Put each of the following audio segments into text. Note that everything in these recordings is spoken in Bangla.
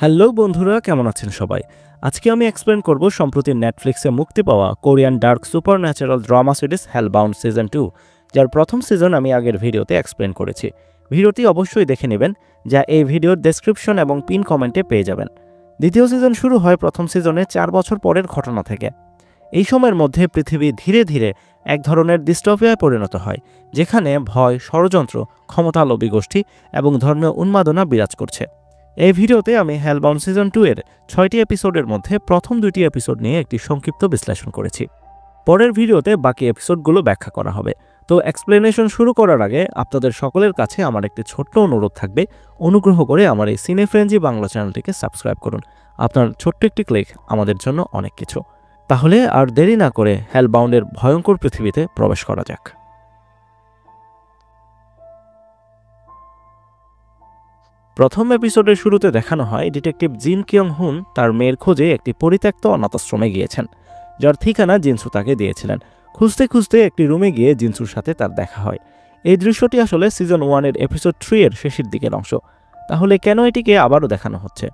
হ্যালো বন্ধুরা, কেমন আছেন সবাই? আজকে আমি এক্সপ্লেন করব সম্প্রতি নেটফ্লিক্সে মুক্তি পাওয়া Korean dark supernatural drama series Hellbound season 2, যার প্রথম সিজন আমি আগের ভিডিওতে এক্সপ্লেন করেছি। ভিডিওটি অবশ্যই দেখে নেবেন, যা এই ভিডিওর ডেসক্রিপশন এবং পিন কমেন্টে পেয়ে যাবেন। দ্বিতীয় সিজন শুরু হয় প্রথম সিজনে 4 বছর পরের ঘটনা থেকে। এই সময়ের মধ্যে পৃথিবী ধীরে ধীরে এক ধরনের ডিস্টোপিয়ায় পরিণত হয়, যেখানে ভয়, ষড়যন্ত্র, ক্ষমতালোভী গোষ্ঠী এবং ধর্মীয় উন্মাদনা বিরাজ করছে। এই ভিডিওতে আমি হেলবাউন্ড সিজন 2 এর 6টি এপিসোডের মধ্যে প্রথম 2টি এপিসোড নিয়ে একটি সংক্ষিপ্ত বিশ্লেষণ করেছি। পরের ভিডিওতে বাকি এপিসোডগুলো ব্যাখ্যা করা হবে। তো এক্সপ্লেনেশন শুরু করার আগে আপনাদের সকলের কাছে আমার একটি ছোট্ট অনুরোধ থাকবে, অনুগ্রহ করে আমার এই সিনেফ্রেঞ্জি বাংলা চ্যানেলটিকে সাবস্ক্রাইব করুন। আপনার ছোট্ট একটি ক্লিক আমাদের জন্য অনেক কিছু। তাহলে আর দেরি না করে হেলবাউন্ডের ভয়ঙ্কর পৃথিবীতে প্রবেশ করা যাক। প্রথম এপিসোডের শুরুতে দেখানো হয় ডিটেকটিভ জিন কিয়ং হুন তার মেয়ের খোঁজে একটি পরিত্যক্ত অনাথাশ্রমে গিয়েছেন, যার ঠিকানা জিনসু তাকে দিয়েছিলেন। খুঁজতে খুঁজতে একটি রুমে গিয়ে জিনসুর সাথে তার দেখা হয়। এই দৃশ্যটি আসলে সিজন 1 এর এপিসোড 3 এর শেষের দিকের অংশ। তাহলে কেন এটিকে আবারও দেখানো হচ্ছে?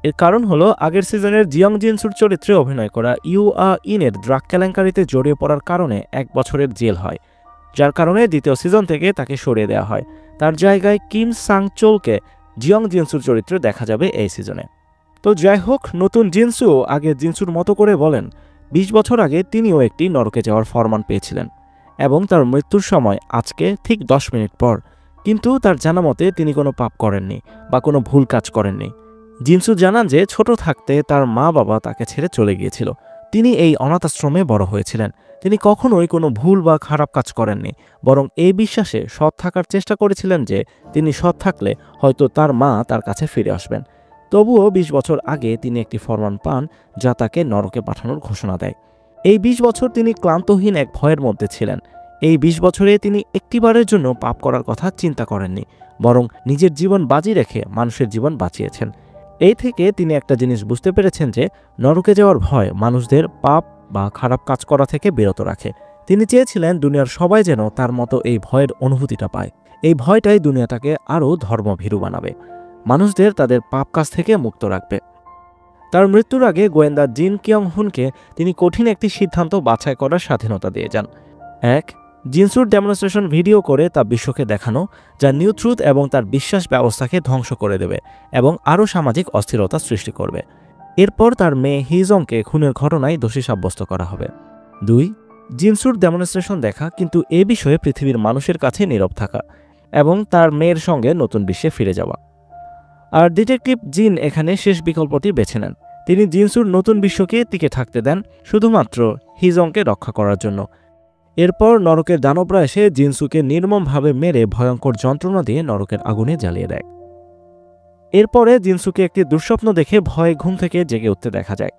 এর কারণ হলো আগের সিজনের জিয়ং জিনসুর চরিত্রে অভিনয় করা ইউ আ ইনের ড্রাগ কেলেঙ্কারিতে জড়িয়ে পড়ার কারণে 1 বছরের জেল হয়, যার কারণে দ্বিতীয় সিজন থেকে তাকে সরিয়ে দেওয়া হয়। তার জায়গায় কিম সাং চোলকে জিয়ং জিনসুর চরিত্রে দেখা যাবে এই সিজনে। তো যাই হোক, নতুন জিনসু আগে জিনসুর মতো করে বলেন 20 বছর আগে তিনিও একটি নরকে যাওয়ার ফরমান পেয়েছিলেন এবং তার মৃত্যুর সময় আজকে ঠিক 10 মিনিট পর। কিন্তু তার জানা মতে তিনি কোনো পাপ করেননি বা কোনো ভুল কাজ করেননি। জিনসু জানান যে ছোট থাকতে তার মা বাবা তাকে ছেড়ে চলে গিয়েছিল। তিনি এই অনাথাশ্রমে বড় হয়েছিলেন। তিনি কখনোই কোনো ভুল বা খারাপ কাজ করেননি, বরং এই বিশ্বাসে সৎ থাকার চেষ্টা করেছিলেন যে তিনি সৎ থাকলে হয়তো তার মা তার কাছে ফিরে আসবেন। তবুও 20 বছর আগে তিনি একটি ফরমান পান যা তাকে নরকে পাঠানোর ঘোষণা দেয়। এই 20 বছর তিনি ক্লান্তহীন এক ভয়ের মধ্যে ছিলেন। এই 20 বছরে তিনি একটিবারের জন্য পাপ করার কথা চিন্তা করেননি, বরং নিজের জীবন বাজি রেখে মানুষের জীবন বাঁচিয়েছেন। এই থেকে তিনি একটা জিনিস বুঝতে পেরেছেন যে নরকে যাওয়ার ভয় মানুষদের পাপ বা খারাপ কাজ করা থেকে বিরত রাখে। তিনি চেয়েছিলেন দুনিয়ার সবাই যেন তার মতো এই ভয়ের অনুভূতিটা পায়। এই ভয়টাই দুনিয়াটাকে আরও ধর্মভীরু বানাবে, মানুষদের তাদের পাপ কাজ থেকে মুক্ত রাখবে। তার মৃত্যুর আগে গোয়েন্দা জিন কিয়ং হুনকে তিনি কঠিন একটি সিদ্ধান্ত বাছাই করার স্বাধীনতা দিয়ে যান। 1. জিনসুর ডেমনস্ট্রেশন ভিডিও করে তা বিশ্বকে দেখানো, যা নিউ ট্রুথ এবং তার বিশ্বাস ব্যবস্থাকে ধ্বংস করে দেবে এবং আরও সামাজিক অস্থিরতা সৃষ্টি করবে। এরপর তার মেয়ে হিজংকে খুনের ঘটনায় দোষী সাব্যস্ত করা হবে। 2. জিনসুর ডেমনস্ট্রেশন দেখা কিন্তু এ বিষয়ে পৃথিবীর মানুষের কাছে নীরব থাকা এবং তার মেয়ের সঙ্গে নতুন বিশ্বে ফিরে যাওয়া। আর ডিটেকটিভ জিন এখানে শেষ বিকল্পটি বেছে নেন। তিনি জিনসুর নতুন বিশ্বকে টিকে থাকতে দেন শুধুমাত্র হিজংকে রক্ষা করার জন্য। এরপর নরকের দানবরা এসে জিনসুকে নির্মমভাবে মেরে ভয়ঙ্কর যন্ত্রণা দিয়ে নরকের আগুনে জ্বালিয়ে দেয়। এরপরে জিনসুকে একটি দুঃস্বপ্ন দেখে ভয়ে ঘুম থেকে জেগে উঠতে দেখা যায়,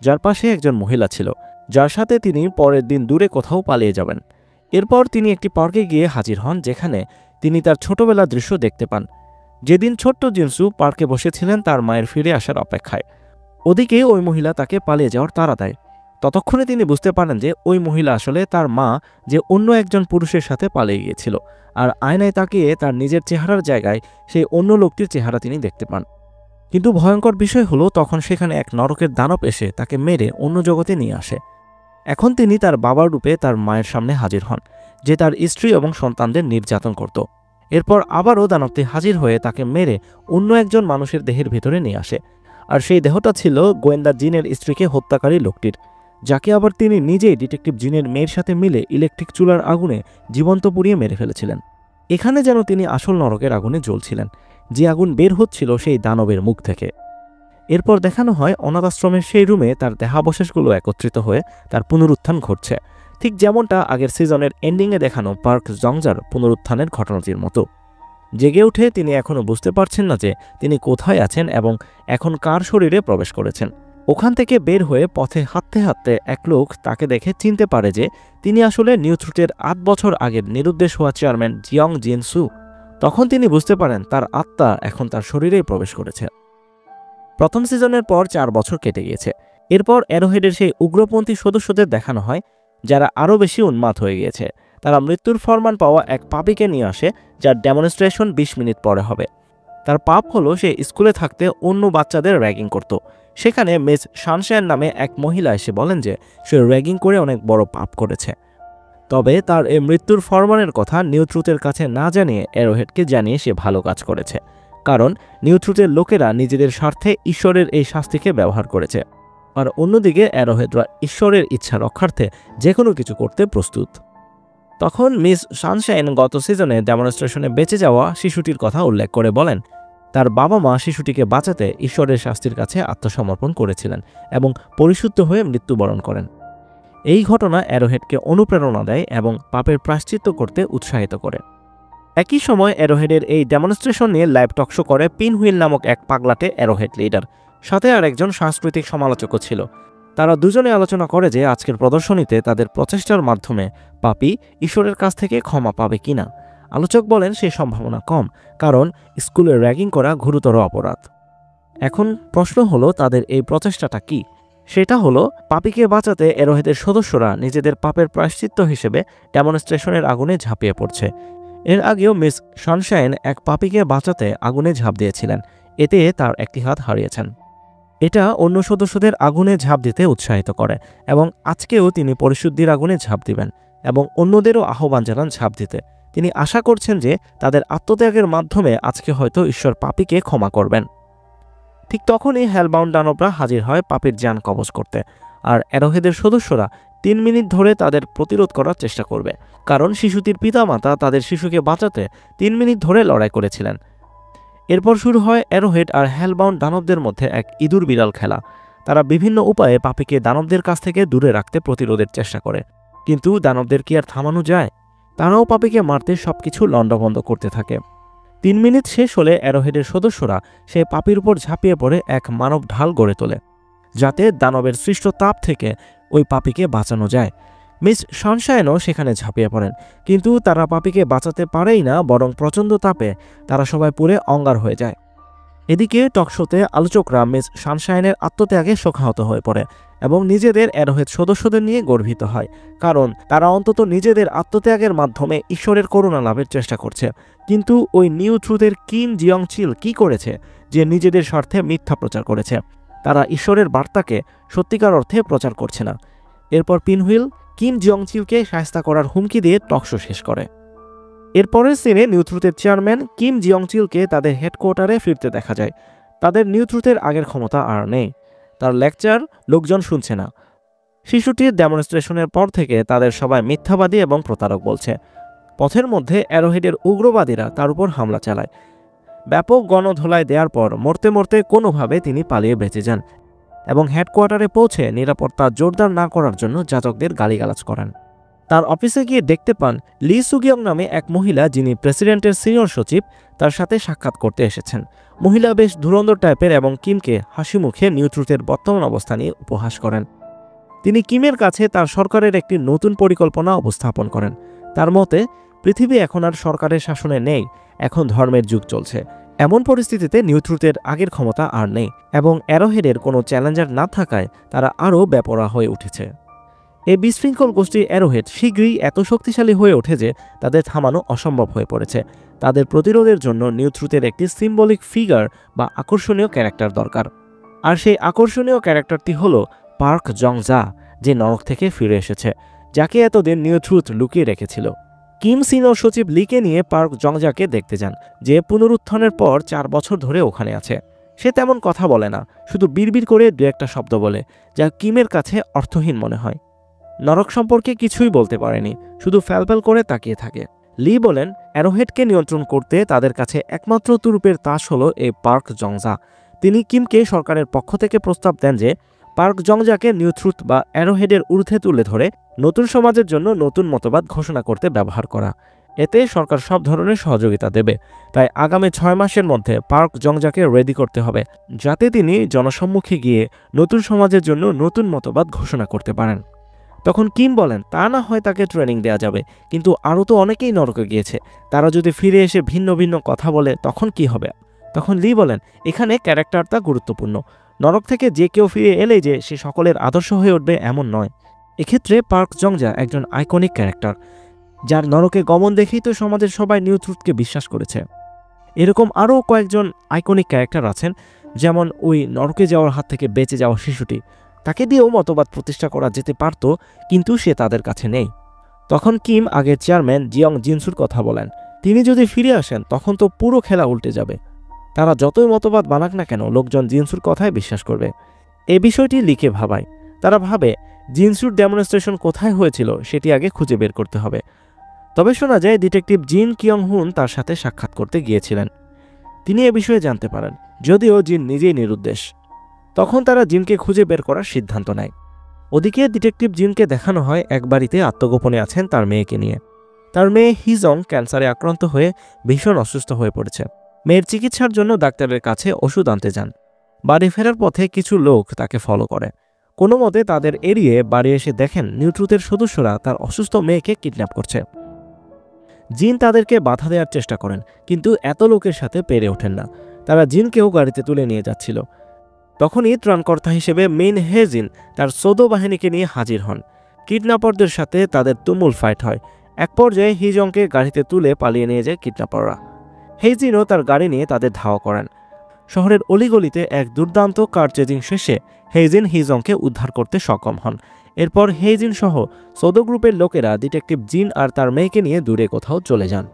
যার পাশে একজন মহিলা ছিল, যার সাথে তিনি পরের দিন দূরে কোথাও পালিয়ে যাবেন। এরপর তিনি একটি পার্কে গিয়ে হাজির হন, যেখানে তিনি তার ছোটবেলার দৃশ্য দেখতে পান। যেদিন ছোট্ট জিনসু পার্কে বসেছিলেন তার মায়ের ফিরে আসার অপেক্ষায়, ওদিকে ওই মহিলা তাকে পালিয়ে যাওয়ার তাড়া দেয়। ততক্ষণে তিনি বুঝতে পারেন যে ওই মহিলা আসলে তার মা, যে অন্য একজন পুরুষের সাথে পালিয়ে গিয়েছিল। আর আয়নায় তাকিয়ে তার নিজের চেহারার জায়গায় সেই অন্য লোকটির চেহারা তিনি দেখতে পান। কিন্তু ভয়ঙ্কর বিষয় হলো, তখন সেখানে এক নরকের দানব এসে তাকে মেরে অন্য জগতে নিয়ে আসে। এখন তিনি তার বাবার রূপে তার মায়ের সামনে হাজির হন, যে তার স্ত্রী এবং সন্তানদের নির্যাতন করত। এরপর আবারও দানবটি হাজির হয়ে তাকে মেরে অন্য একজন মানুষের দেহের ভিতরে নিয়ে আসে। আর সেই দেহটা ছিল গোয়েন্দা জিনের স্ত্রীকে হত্যাকারী লোকটির, যাকে আবার তিনি নিজেই ডিটেকটিভ জিনের মেয়ের সাথে মিলে ইলেকট্রিক চুলার আগুনে জীবন্ত পুড়িয়ে মেরে ফেলেছিলেন। এখানে যেন তিনি আসল নরকের আগুনে জ্বলছিলেন, যে আগুন বের হচ্ছিল সেই দানবের মুখ থেকে। এরপর দেখানো হয় অনাথ আশ্রমের সেই রুমে তার দেহাবশেষগুলো একত্রিত হয়ে তার পুনরুত্থান ঘটছে, ঠিক যেমনটা আগের সিজনের এন্ডিংয়ে দেখানো পার্ক জংজার পুনরুত্থানের ঘটনাটির মতো। জেগে উঠে তিনি এখনও বুঝতে পারছেন না যে তিনি কোথায় আছেন এবং এখন কার শরীরে প্রবেশ করেছেন। ওখান থেকে বের হয়ে পথে হাঁটতে হাঁটতে এক লোক তাকে দেখে চিনতে পারে যে তিনি আসলে নিউ ট্রুথের 8 বছর আগের নিরুদ্দেশ হওয়া চেয়ারম্যান জিয়ং জিনসু। তখন তিনি বুঝতে পারেন তার আত্মা এখন তার শরীরেই প্রবেশ করেছে। প্রথম সিজনের পর 4 বছর কেটে গিয়েছে। এরপর অ্যারোহেডের সেই উগ্রপন্থী সদস্যদের দেখানো হয়, যারা আরও বেশি উন্মাদ হয়ে গিয়েছে। তারা মৃত্যুর ফরমান পাওয়া এক পাপীকে নিয়ে আসে, যার ডেমনস্ট্রেশন 20 মিনিট পরে হবে। তার পাপ হলো সে স্কুলে থাকতে অন্য বাচ্চাদের র্যাগিং করত। সেখানে মিস সানশাইন নামে এক মহিলা এসে বলেন যে সে র্যাগিং করে অনেক বড় পাপ করেছে। তবে তার এই মৃত্যুর ফরমানের কথা নিউ ট্রুথের কাছে না জানিয়ে অ্যারোহেডকে জানিয়ে সে ভালো কাজ করেছে, কারণ নিউ ট্রুথের লোকেরা নিজেদের স্বার্থে ঈশ্বরের এই শাস্তিকে ব্যবহার করেছে, আর অন্যদিকে অ্যারোহেডরা ঈশ্বরের ইচ্ছা রক্ষার্থে যে কোনো কিছু করতে প্রস্তুত। তখন মিস সানশাইন গত সিজনে ডেমনস্ট্রেশনে বেঁচে যাওয়া শিশুটির কথা উল্লেখ করে বলেন তার বাবা মা শিশুটিকে বাঁচাতে ঈশ্বরের শাস্তির কাছে আত্মসমর্পণ করেছিলেন এবং পরিশুদ্ধ হয়ে মৃত্যুবরণ করেন। এই ঘটনা অ্যারোহেডকে অনুপ্রেরণা দেয় এবং পাপের প্রায়শ্চিত্ত করতে উৎসাহিত করে। একই সময় অ্যারোহেডের এই ডেমনস্ট্রেশন নিয়ে লাইভ টকশো করে পিনহুইল নামক এক পাগলাটে অ্যারোহেড লিডার, সাথে আর একজন সাংস্কৃতিক সমালোচকও ছিল। তারা দুজনে আলোচনা করে যে আজকের প্রদর্শনীতে তাদের প্রচেষ্টার মাধ্যমে পাপী ঈশ্বরের কাছ থেকে ক্ষমা পাবে কিনা। আলোচক বলেন সে সম্ভাবনা কম, কারণ স্কুলে র্যাগিং করা গুরুতর অপরাধ। এখন প্রশ্ন হলো তাদের এই প্রচেষ্টাটা কি? সেটা হলো পাপীকে বাঁচাতে অ্যারোহেডের সদস্যরা নিজেদের পাপের প্রায়শ্চিত্ত হিসেবে ডেমনস্ট্রেশনের আগুনে ঝাঁপিয়ে পড়ছে। এর আগেও মিস সানশাইন এক পাপীকে বাঁচাতে আগুনে ঝাঁপ দিয়েছিলেন, এতে তার একটি হাত হারিয়েছেন। এটা অন্য সদস্যদের আগুনে ঝাঁপ দিতে উৎসাহিত করে এবং আজকেও তিনি পরিশুদ্ধির আগুনে ঝাঁপ দিবেন এবং অন্যদেরও আহ্বান জানান ঝাঁপ দিতে। তিনি আশা করছেন যে তাদের আত্মত্যাগের মাধ্যমে আজকে হয়তো ঈশ্বর পাপীকে ক্ষমা করবেন। ঠিক তখনই হেলবাউন্ড দানবরা হাজির হয় পাপীর জান কবজ করতে, আর অ্যারোহেডের সদস্যরা 3 মিনিট ধরে তাদের প্রতিরোধ করার চেষ্টা করবে, কারণ শিশুটির পিতামাতা তাদের শিশুকে বাঁচাতে 3 মিনিট ধরে লড়াই করেছিলেন। এরপর শুরু হয় অ্যারোহেড আর হেলবাউন্ড দানবদের মধ্যে এক ইঁদুর বিড়াল খেলা। তারা বিভিন্ন উপায়ে পাপীকে দানবদের কাছ থেকে দূরে রাখতে প্রতিরোধের চেষ্টা করে, কিন্তু দানবদের কি আর থামানো যায়? তারাও পাপীকে মারতে সবকিছু লণ্ডভণ্ড করতে থাকে। 3 মিনিট শেষ হলে অ্যারোহেডের সদস্যরা সে পাপীর উপর ঝাঁপিয়ে পড়ে এক মানব ঢাল গড়ে তোলে, যাতে দানবের সৃষ্ট তাপ থেকে ওই পাপীকে বাঁচানো যায়। মিস সানশাইনও সেখানে ঝাঁপিয়ে পড়েন, কিন্তু তারা পাপীকে বাঁচাতে পারেই না, বরং প্রচণ্ড তাপে তারা সবাই পুড়ে অঙ্গার হয়ে যায়। এদিকে টকশোতে আলোচকরা মিস সানশাইনের আত্মত্যাগে শোকাহত হয়ে পড়ে এবং নিজেদের অ্যারোহেড সদস্যদের নিয়ে গর্বিত হয়, কারণ তারা অন্তত নিজেদের আত্মত্যাগের মাধ্যমে ঈশ্বরের করুণা লাভের চেষ্টা করছে। কিন্তু ওই নিউ ট্রুথের কিম জিয়ং চিল কি করেছে যে নিজেদের স্বার্থে মিথ্যা প্রচার করেছে? তারা ঈশ্বরের বার্তাকে সত্যিকার অর্থে প্রচার করছে না। এরপর পিনহুইল কিম জিয়ং চিলকে শায়েস্তা করার হুমকি দিয়ে টকশো শেষ করে। এরপরের সিনে নিউ ট্রুথের চেয়ারম্যান কিম জিয়ং চিলকে তাদের হেডকোয়ার্টারে ফিরতে দেখা যায়। তাদের নিউ ট্রুথের আগের ক্ষমতা আর নেই, তার লেকচার লোকজন শুনছে না। শিশুটির ডেমনস্ট্রেশনের পর থেকে তাদের সবাই মিথ্যাবাদী এবং প্রতারক বলছে। পথের মধ্যে অ্যারোহেডের উগ্রবাদীরা তার উপর হামলা চালায়। ব্যাপক গণধোলাই দেওয়ার পর মরতে মরতে কোনোভাবে তিনি পালিয়ে বেঁচে যান এবং হেডকোয়ার্টারে পৌঁছে নিরাপত্তা জোরদার না করার জন্য যাজকদের গালিগালাজ করেন। তার অফিসে গিয়ে দেখতে পান লি সুগিয়ং নামে এক মহিলা, যিনি প্রেসিডেন্টের সিনিয়র সচিব, তার সাথে সাক্ষাৎ করতে এসেছেন। মহিলা বেশ ধুরন্ধর টাইপের এবং কিমকে হাসি মুখে নিউ ট্রুথের বর্তমান অবস্থা নিয়ে উপহাস করেন। তিনি কিমের কাছে তার সরকারের একটি নতুন পরিকল্পনা উপস্থাপন করেন। তার মতে পৃথিবী এখন আর সরকারের শাসনে নেই, এখন ধর্মের যুগ চলছে। এমন পরিস্থিতিতে নিউ ট্রুথের আগের ক্ষমতা আর নেই এবং অ্যারোহেডের কোনো চ্যালেঞ্জার না থাকায় তারা আরও বেপরোয়া হয়ে উঠেছে। এই বিশৃঙ্খল গোষ্ঠী অ্যারোহেড শীঘ্রই এত শক্তিশালী হয়ে ওঠে যে তাদের থামানো অসম্ভব হয়ে পড়েছে। তাদের প্রতিরোধের জন্য নিউ ট্রুথের একটি সিম্বলিক ফিগার বা আকর্ষণীয় ক্যারেক্টার দরকার, আর সেই আকর্ষণীয় ক্যারেক্টারটি হলো পার্ক জং জা, যে নরক থেকে ফিরে এসেছে, যাকে এতদিন নিউ ট্রুথ লুকিয়ে রেখেছিল। কিম সিনিয়র সচিব লিকে নিয়ে পার্ক জংজাকে দেখতে যান, যে পুনরুত্থানের পর 4 বছর ধরে ওখানে আছে। সে তেমন কথা বলে না, শুধু বিড়বিড় করে 2-1টা শব্দ বলে, যা কিমের কাছে অর্থহীন মনে হয়। নরক সম্পর্কে কিছুই বলতে পারেনি, শুধু ফ্যালফ্যাল করে তাকিয়ে থাকে। লি বলেন অ্যারোহেডকে নিয়ন্ত্রণ করতে তাদের কাছে একমাত্র তুরুপের তাস হলো এই পার্ক জংজা। তিনি কিমকে সরকারের পক্ষ থেকে প্রস্তাব দেন যে পার্ক জংজাকে নিউ ট্রুথ বা অ্যারোহেডের ঊর্ধ্বে তুলে ধরে নতুন সমাজের জন্য নতুন মতবাদ ঘোষণা করতে ব্যবহার করা। এতে সরকার সব ধরনের সহযোগিতা দেবে। তাই আগামী 6 মাসের মধ্যে পার্ক জংজাকে রেডি করতে হবে, যাতে তিনি জনসম্মুখে গিয়ে নতুন সমাজের জন্য নতুন মতবাদ ঘোষণা করতে পারেন। তখন কিম বলেন তা না হয় তাকে ট্রেনিং দেওয়া যাবে, কিন্তু আরও তো অনেকেই নরকে গিয়েছে, তারা যদি ফিরে এসে ভিন্ন ভিন্ন কথা বলে তখন কি হবে? তখন লি বলেন এখানে ক্যারেক্টারটা গুরুত্বপূর্ণ। নরক থেকে যে কেউ ফিরে এলেই যে সে সকলের আদর্শ হয়ে উঠবে এমন নয়। এক্ষেত্রে পার্ক জংজা একজন আইকনিক ক্যারেক্টার, যার নরকে গমন দেখেই তো সমাজের সবাই নিউ ট্রুথকে বিশ্বাস করেছে। এরকম আরও কয়েকজন আইকনিক ক্যারেক্টার আছেন, যেমন ওই নরকে যাওয়ার হাত থেকে বেঁচে যাওয়া শিশুটি। তাকে দিয়েও মতবাদ প্রতিষ্ঠা করা যেতে পারত, কিন্তু সে তাদের কাছে নেই। তখন কিম আগের চেয়ারম্যান জিয়ং জিনসুর কথা বলেন, তিনি যদি ফিরে আসেন তখন তো পুরো খেলা উল্টে যাবে। তারা যতই মতবাদ বানাক না কেন, লোকজন জিনসুর কথায় বিশ্বাস করবে। এই বিষয়টি লিখে ভাবায়। তারা ভাবে জিনসুর ডেমনস্ট্রেশন কোথায় হয়েছিল সেটি আগে খুঁজে বের করতে হবে। তবে শোনা যায় ডিটেকটিভ জিন কিয়ং হুন তার সাথে সাক্ষাৎ করতে গিয়েছিলেন। তিনি এ বিষয়ে জানতে পারেন, যদিও জিন নিজেই নিরুদ্দেশ। তখন তারা জিনকে খুঁজে বের করার সিদ্ধান্ত নেয়। ওদিকে ডিটেকটিভ জিনকে দেখানো হয় এক বাড়িতে আত্মগোপনে আছেন তার মেয়েকে নিয়ে। তার মেয়ে হিজং ক্যান্সারে আক্রান্ত হয়ে ভীষণ অসুস্থ হয়ে পড়েছে। মেয়ের চিকিৎসার জন্য ডাক্তারের কাছে ওষুধ আনতে যান। বাড়ি ফেরার পথে কিছু লোক তাকে ফলো করে। কোনো মতে তাদের এড়িয়ে বাড়ি এসে দেখেন নিউট্রুথের সদস্যরা তার অসুস্থ মেয়েকে কিডন্যাপ করছে। জিন তাদেরকে বাধা দেওয়ার চেষ্টা করেন, কিন্তু এত লোকের সাথে পেরে ওঠেন না। তারা জিনকেও গাড়িতে তুলে নিয়ে যাচ্ছিল। তখনই ত্রাণকর্তা হিসেবে মিন হেজিন তার সৌদো বাহিনীকে নিয়ে হাজির হন। কিডন্যাপারদের সাথে তাদের তুমুল ফাইট হয়। এক পর্যায়ে হিজংকে গাড়িতে তুলে পালিয়ে নিয়ে যায় কিডন্যাপাররা। হেজিনও তার গাড়ি নিয়ে তাদের ধাওয়া করেন। শহরের অলিগলিতে এক দুর্দান্ত কার চেজিং শেষে হেজিন হিজংকে উদ্ধার করতে সক্ষম হন। এরপর হেজিন সহ সৌদো গ্রুপের লোকেরা ডিটেকটিভ জিন আর তার মেয়েকে নিয়ে দূরে কোথাও চলে যান।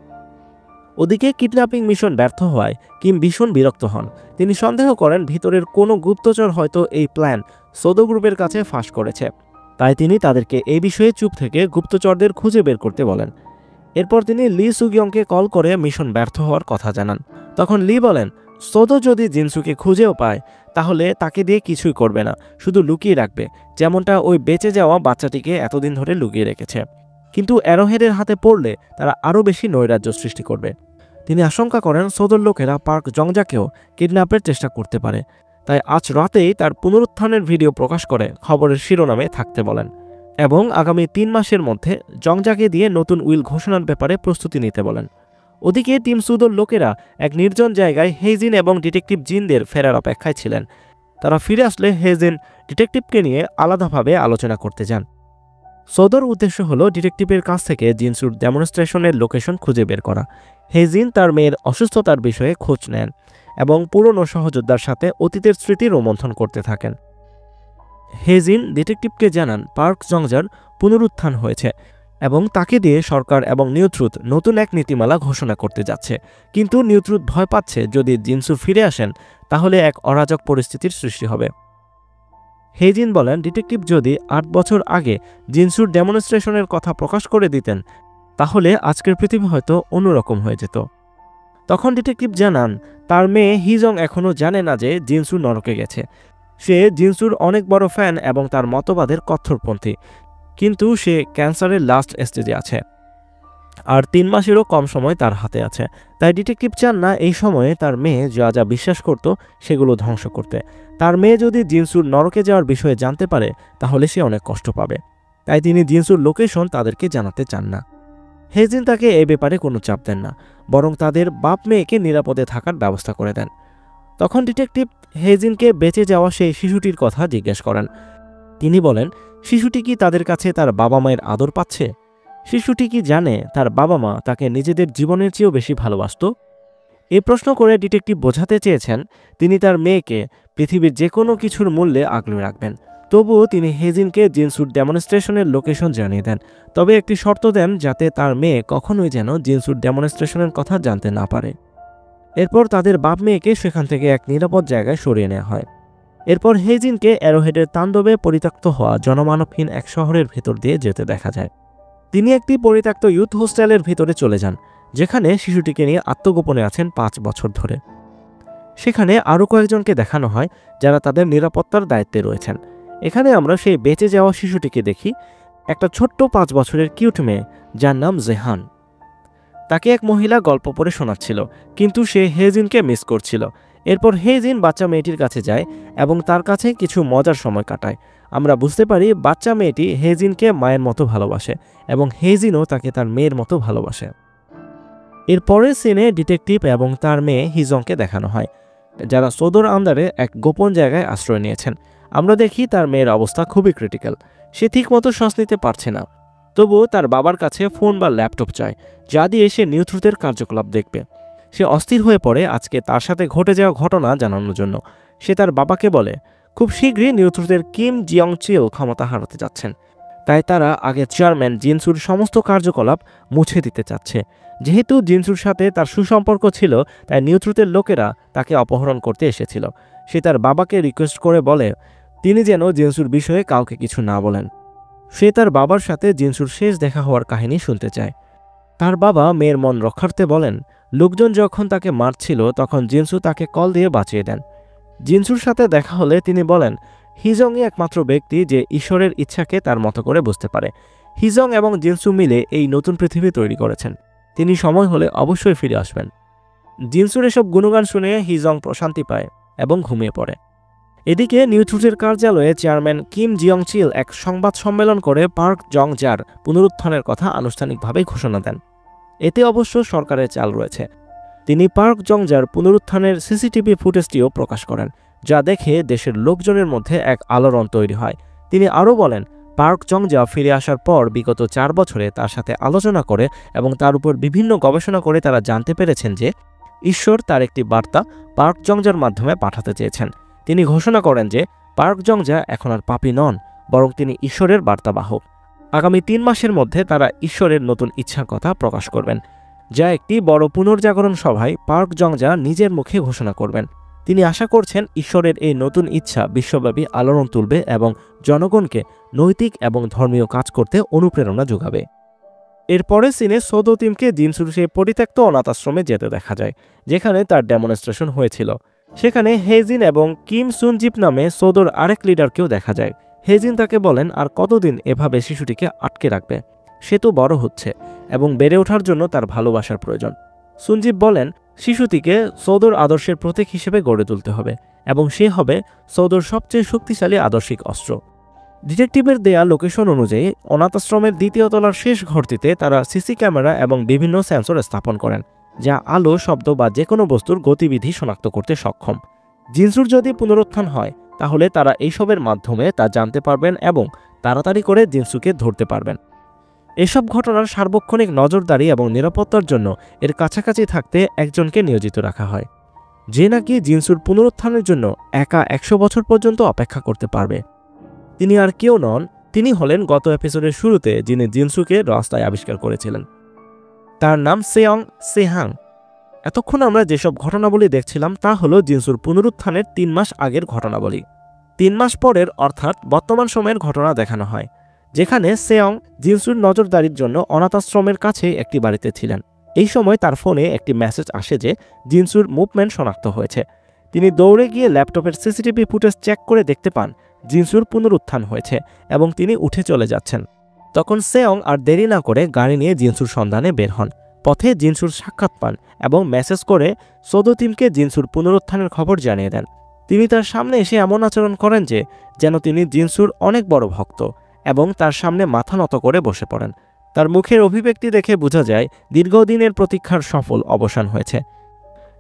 ওদিকে কিডন্যাপিং মিশন ব্যর্থ হওয়ায় কিম ভীষণ বিরক্ত হন। তিনি সন্দেহ করেন ভিতরের কোনো গুপ্তচর হয়তো এই প্ল্যান সৌদো গ্রুপের কাছে ফাঁস করেছে। তাই তিনি তাদেরকে এই বিষয়ে চুপ থেকে গুপ্তচরদের খুঁজে বের করতে বলেন। এরপর তিনি লি সুগিয়ংকে কল করে মিশন ব্যর্থ হওয়ার কথা জানান। তখন লি বলেন, সৌদো যদি জিনসুকে খুঁজেও পায় তাহলে তাকে দিয়ে কিছুই করবে না, শুধু লুকিয়ে রাখবে, যেমনটা ওই বেঁচে যাওয়া বাচ্চাটিকে এতদিন ধরে লুকিয়ে রেখেছে। কিন্তু অ্যারোহেডের হাতে পড়লে তারা আরও বেশি নৈরাজ্য সৃষ্টি করবে। তিনি আশঙ্কা করেন সৌদোর লোকেরা পার্ক জংজাকেও কিডন্যাপের চেষ্টা করতে পারে। তাই আজ রাতেই তার পুনরুত্থানের ভিডিও প্রকাশ করে খবরের শিরোনামে থাকতে বলেন এবং আগামী 3 মাসের মধ্যে জংজাকে দিয়ে নতুন উইল ঘোষণার ব্যাপারে প্রস্তুতি নিতে বলেন। ওদিকে টিম সুদোর লোকেরা এক নির্জন জায়গায় হেজিন এবং ডিটেকটিভ জিনদের ফেরার অপেক্ষায় ছিলেন। তারা ফিরে আসলে হেজিন ডিটেকটিভকে নিয়ে আলাদাভাবে আলোচনা করতে যান। সৌদোর উদ্দেশ্য হল ডিটেকটিভের কাছ থেকে জিনসুর ডেমনস্ট্রেশনের লোকেশন খুঁজে বের করা। হেজিন তার মেয়ের অসুস্থতার বিষয়ে খোঁজ নেন এবং পুরনো সহযোদ্ধার সাথে অতীতের স্মৃতি রোমন্থন করতে থাকেন। হেজিন ডিটেকটিভকে জানান পার্ক জংজার পুনরুত্থান হয়েছে এবং তাকে দিয়ে সরকার এবং নিউট্রুথ নতুন এক নীতিমালা ঘোষণা করতে যাচ্ছে। কিন্তু নিউট্রুথ ভয় পাচ্ছে যদি জিনসু ফিরে আসেন তাহলে এক অরাজক পরিস্থিতির সৃষ্টি হবে। হেজিন বলেন ডিটেকটিভ যদি 8 বছর আগে জিনসুর ডেমনস্ট্রেশনের কথা প্রকাশ করে দিতেন তাহলে আজকের পৃথিবী হয়তো অন্যরকম হয়ে যেত। তখন ডিটেকটিভ জানান তার মেয়ে হিজং এখনও জানে না যে জিনসু নরকে গেছে। সে জিনসুর অনেক বড় ফ্যান এবং তার মতবাদের কঠোরপন্থী, কিন্তু সে ক্যান্সারের লাস্ট স্টেজে আছে আর 3 মাসেরও কম সময় তার হাতে আছে। তাই ডিটেকটিভ চান না এই সময়ে তার মেয়ে যা যা বিশ্বাস করত সেগুলো ধ্বংস করতে। তার মেয়ে যদি জিনসুর নরকে যাওয়ার বিষয়ে জানতে পারে তাহলে সে অনেক কষ্ট পাবে। তাই তিনি জিনসুর লোকেশন তাদেরকে জানাতে চান না। হেজিন তাকে এই ব্যাপারে কোনো চাপ দেন না, বরং তাদের বাপ মেয়েকে নিরাপদে থাকার ব্যবস্থা করে দেন। তখন ডিটেকটিভ হেজিনকে বেঁচে যাওয়া সেই শিশুটির কথা জিজ্ঞেস করেন। তিনি বলেন শিশুটি কি তাদের কাছে তার বাবা মায়ের আদর পাচ্ছে? শিশুটি কি জানে তার বাবা মা তাকে নিজেদের জীবনের চেয়েও বেশি ভালোবাসত? এই প্রশ্ন করে ডিটেকটিভ বোঝাতে চেয়েছেন তিনি তার মেয়েকে পৃথিবীর যে কোনো কিছুর মূল্যে আগলে রাখবেন। তবুও তিনি হেজিনকে জিনসুর ডেমনস্ট্রেশনের লোকেশন জানিয়ে দেন, তবে একটি শর্ত দেন যাতে তার মেয়ে কখনোই যেন জিনসুর ডেমনস্ট্রেশনের কথা জানতে না পারে। এরপর তাদের বাপ মেয়েকে সেখান থেকে এক নিরাপদ জায়গায় সরিয়ে নেওয়া হয়। এরপর হেজিনকে অ্যারোহেডের তাণ্ডবে পরিত্যক্ত হওয়া জনমানবহীন এক শহরের ভেতর দিয়ে যেতে দেখা যায়। তিনি একটি পরিত্যক্ত ইউথ হোস্টেলের ভিতরে চলে যান, যেখানে শিশুটিকে নিয়ে আত্মগোপনে আছেন 5 বছর ধরে। সেখানে আরও কয়েকজনকে দেখানো হয় যারা তাদের নিরাপত্তার দায়িত্বে রয়েছেন। এখানে আমরা সেই বেঁচে যাওয়া শিশুটিকে দেখি, একটা ছোট্ট 5 বছরের কিউট মেয়ে যার নাম জেহান। তাকে এক মহিলা গল্প পড়ে শোনাচ্ছিল, কিন্তু সে হেজিনকে মিস করছিল। এরপর হেজিন বাচ্চা মেয়েটির কাছে যায় এবং তার কাছে কিছু মজার সময় কাটায়। আমরা বুঝতে পারি বাচ্চা মেয়েটি হেজিনকে মায়ের মতো ভালোবাসে এবং হেজিনও তাকে তার মেয়ের মতো ভালোবাসে। এর পরের সিনে ডিটেকটিভ এবং তার মেয়ে হিজংকে দেখানো হয়, যারা সৌদোর আন্ডারে এক গোপন জায়গায় আশ্রয় নিয়েছেন। আমরা দেখি তার মেয়ের অবস্থা খুবই ক্রিটিক্যাল। সে ঠিকমতো শ্বাস নিতে পারছে না, তবুও তার বাবার কাছে ফোন বা ল্যাপটপ চায়, যা দিয়ে সে নিউট্রুথের কার্যকলাপ দেখবে। সে অস্থির হয়ে পড়ে আজকে তার সাথে ঘটে যাওয়া ঘটনা জানানোর জন্য। সে তার বাবাকে বলে খুব শীঘ্রই নিউট্রুথের কিম জিয়ং চিল ক্ষমতা হারাতে যাচ্ছেন, তাই তারা আগে চেয়ারম্যান জিনসুর সমস্ত কার্যকলাপ মুছে দিতে চাচ্ছে। যেহেতু জিনসুর সাথে তার সুসম্পর্ক ছিল, তাই নিউট্রুথের লোকেরা তাকে অপহরণ করতে এসেছিল। সে তার বাবাকে রিকোয়েস্ট করে বলে তিনি যেন জিনসুর বিষয়ে কাউকে কিছু না বলেন। সে তার বাবার সাথে জিনসুর শেষ দেখা হওয়ার কাহিনী শুনতে চায়। তার বাবা মেয়ের মন রক্ষার্থে বলেন লোকজন যখন তাকে মারছিল তখন জিনসু তাকে কল দিয়ে বাঁচিয়ে দেন। জিনসুর সাথে দেখা হলে তিনি বলেন হিজংই একমাত্র ব্যক্তি যে ঈশ্বরের ইচ্ছাকে তার মতো করে বুঝতে পারে। হিজং এবং জিনসু মিলে এই নতুন পৃথিবী তৈরি করেছেন। তিনি সময় হলে অবশ্যই ফিরে আসবেন। জিনসুর এসব গুণগান শুনে হিজং প্রশান্তি পায় এবং ঘুমিয়ে পড়ে। এদিকে নিউট্রুথের কার্যালয়ে চেয়ারম্যান কিম জিয়ং চিল এক সংবাদ সম্মেলন করে পার্ক জং জার পুনরুত্থানের কথা আনুষ্ঠানিকভাবে ঘোষণা দেন। এতে অবশ্য সরকারের চাল রয়েছে। তিনি পার্ক জং জার পুনরুত্থানের সিসিটিভি ফুটেজটিও প্রকাশ করেন, যা দেখে দেশের লোকজনের মধ্যে এক আলোড়ন তৈরি হয়। তিনি আরও বলেন পার্ক জং জা ফিরে আসার পর বিগত 4 বছরে তার সাথে আলোচনা করে এবং তার উপর বিভিন্ন গবেষণা করে তারা জানতে পেরেছেন যে ঈশ্বর তার একটি বার্তা পার্ক জং জার মাধ্যমে পাঠাতে চেয়েছেন। তিনি ঘোষণা করেন যে পার্ক জং জা এখন আর পাপী নন, বরং তিনি ঈশ্বরের বার্তাবাহক। আগামী 3 মাসের মধ্যে তারা ঈশ্বরের নতুন ইচ্ছার কথা প্রকাশ করবেন, যা একটি বড় পুনর্জাগরণ সভায় পার্ক জং জা নিজের মুখে ঘোষণা করবেন। তিনি আশা করছেন ঈশ্বরের এই নতুন ইচ্ছা বিশ্বব্যাপী আলোড়ন তুলবে এবং জনগণকে নৈতিক এবং ধর্মীয় কাজ করতে অনুপ্রেরণা যোগাবে। এরপরে সিনে সোদো টিমকে জিনসুর সেই পরিত্যক্ত অনাথ আশ্রমে যেতে দেখা যায়, যেখানে তার ডেমনস্ট্রেশন হয়েছিল। সেখানে হেজিন এবং কিম সুনজিপ নামে সোদোর আরেক লিডারকেও দেখা যায়। হেজিন তাকে বলেন আর কতদিন এভাবে শিশুটিকে আটকে রাখবে, সে তো বড় হচ্ছে এবং বেড়ে ওঠার জন্য তার ভালোবাসার প্রয়োজন। সুনজিপ বলেন শিশুটিকে সৌদর আদর্শের প্রতীক হিসেবে গড়ে তুলতে হবে এবং সে হবে সৌদর সবচেয়ে শক্তিশালী আদর্শিক অস্ত্র। ডিটেকটিভের দেয়া লোকেশন অনুযায়ী অনাথ আশ্রমের 2য় তলার শেষ ঘরটিতে তারা সিসি ক্যামেরা এবং বিভিন্ন সেন্সর স্থাপন করেন, যা আলো, শব্দ বা যে কোনো বস্তুর গতিবিধি শনাক্ত করতে সক্ষম। জিনসুর যদি পুনরুত্থান হয় তাহলে তারা এইসবের মাধ্যমে তা জানতে পারবেন এবং তাড়াতাড়ি করে জিনসুকে ধরতে পারবেন। এসব ঘটনার সার্বক্ষণিক নজরদারি এবং নিরাপত্তার জন্য এর কাছাকাছি থাকতে একজনকে নিয়োজিত রাখা হয়, যে নাকি জিনসুর পুনরুত্থানের জন্য একা 100 বছর পর্যন্ত অপেক্ষা করতে পারবে। তিনি আর কেউ নন, তিনি হলেন গত এপিসোডের শুরুতে যিনি জিনসুকে রাস্তায় আবিষ্কার করেছিলেন। তার নাম সেয়ং সেহাং। এতক্ষণ আমরা যেসব ঘটনাবলী দেখছিলাম তা হলো জিনসুর পুনরুত্থানের 3 মাস আগের ঘটনাবলী। 3 মাস পরের অর্থাৎ বর্তমান সময়ের ঘটনা দেখানো হয়, যেখানে সেয়ং জিনসুর নজরদারির জন্য অনাথ আশ্রমের কাছে একটি বাড়িতে ছিলেন। এই সময় তার ফোনে একটি মেসেজ আসে যে জিনসুর মুভমেন্ট শনাক্ত হয়েছে। তিনি দৌড়ে গিয়ে ল্যাপটপের সিসিটিভি ফুটেজ চেক করে দেখতে পান জিনসুর পুনরুত্থান হয়েছে এবং তিনি উঠে চলে যাচ্ছেন। তখন সেয়ং আর দেরি না করে গাড়ি নিয়ে জিনসুর সন্ধানে বের হন। পথে জিনসুর সাক্ষাৎ পান এবং মেসেজ করে সোদো টিমকে জিনসুর পুনরুত্থানের খবর জানিয়ে দেন। তিনি তার সামনে এসে এমন আচরণ করেন যে যেন তিনি জিনসুর অনেক বড় ভক্ত এবং তার সামনে মাথা নত করে বসে পড়েন। তার মুখের অভিব্যক্তি দেখে বোঝা যায় দীর্ঘদিনের প্রতীক্ষার সফল অবসান হয়েছে।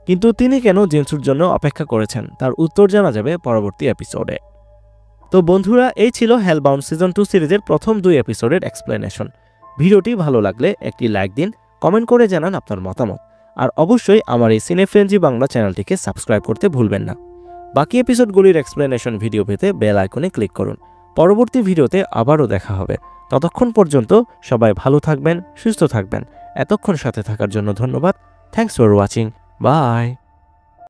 কিন্তু তিনি কেন জিনসুর জন্য অপেক্ষা করেছেন তার উত্তর জানা যাবে পরবর্তী এপিসোডে। তো বন্ধুরা, এই ছিল হেলবাউন্ড সিজন 2 সিরিজের প্রথম 2 এপিসোডের এক্সপ্লেনেশন। ভিডিওটি ভালো লাগলে একটি লাইক দিন, কমেন্ট করে জানান আপনার মতামত, আর অবশ্যই আমার এই সিনেফ্রেঞ্জি বাংলা চ্যানেলটিকে সাবস্ক্রাইব করতে ভুলবেন না। বাকি এপিসোডগুলির এক্সপ্লেনেশন ভিডিও পেতে বেল আইকনে ক্লিক করুন। পরবর্তী ভিডিওতে আবারও দেখা হবে। ততক্ষণ পর্যন্ত সবাই ভালো থাকবেন, সুস্থ থাকবেন। এতক্ষণ সাথে থাকার জন্য ধন্যবাদ। Thanks for watching. বাই।